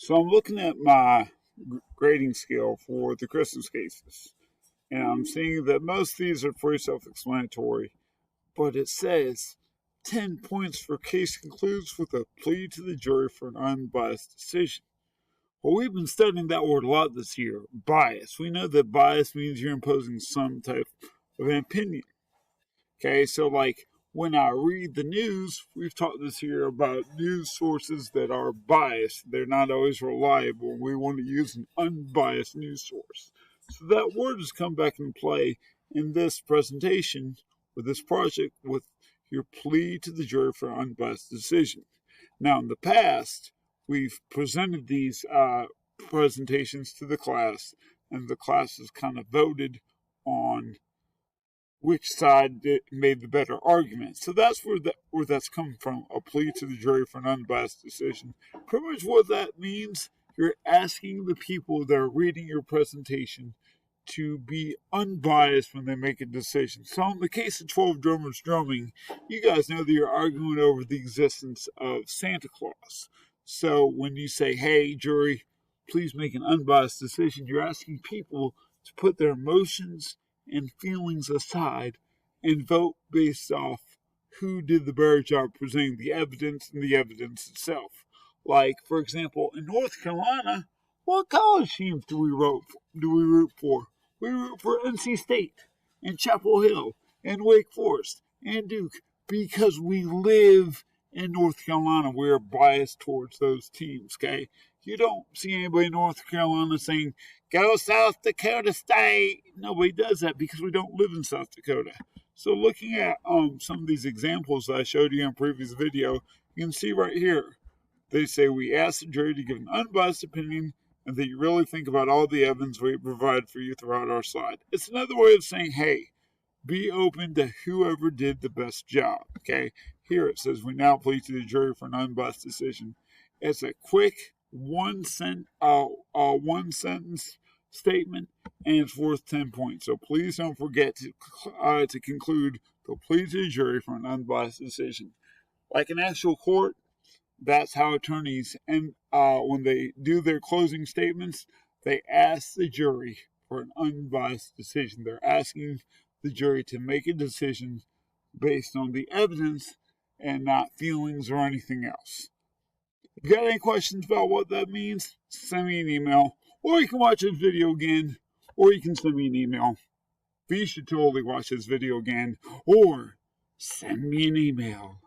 So I'm looking at my grading scale for the Christmas cases, and I'm seeing that most of these are pretty self-explanatory, but it says 10 points for case concludes with a plea to the jury for an unbiased decision. Well, we've been studying that word a lot this year, bias. We know that bias means you're imposing some type of opinion. Okay, so like when I read the news, we've talked this year about news sources that are biased. They're not always reliable. We want to use an unbiased news source. So that word has come back into play in this presentation with this project with your plea to the jury for an unbiased decision. Now, in the past, we've presented these presentations to the class, and the class has kind of voted on which side made the better argument. So that's where that's come from, a plea to the jury for an unbiased decision. Pretty much what that means, you're asking the people that are reading your presentation to be unbiased when they make a decision. So in the case of 12 drummers drumming, you guys know that you're arguing over the existence of Santa Claus. So when you say, hey, jury, please make an unbiased decision, you're asking people to put their emotions and feelings aside and vote based off who did the better job presenting the evidence and the evidence itself. Like, for example, in North Carolina, what college teams do we root for? We root for NC State and Chapel Hill and Wake Forest and Duke because we live in North Carolina. We're biased towards those teams, okay? You don't see anybody in North Carolina saying, go South Dakota State. Nobody does that because we don't live in South Dakota. So looking at some of these examples that I showed you in a previous video, you can see right here, they say we ask the jury to give an unbiased opinion and that you really think about all the evidence we provide for you throughout our slide. It's another way of saying, hey, be open to whoever did the best job, okay? Here it says we now plead to the jury for an unbiased decision. It's a quick one sentence statement, and it's worth 10 points. So please don't forget to conclude the plea to the jury for an unbiased decision. Like an actual court, that's how attorneys, and when they do their closing statements, they ask the jury for an unbiased decision. They're asking the jury to make a decision based on the evidence and not feelings or anything else. If you got any questions about what that means, send me an email, or you can watch this video again, or you can send me an email. But you should totally watch this video again, or send me an email.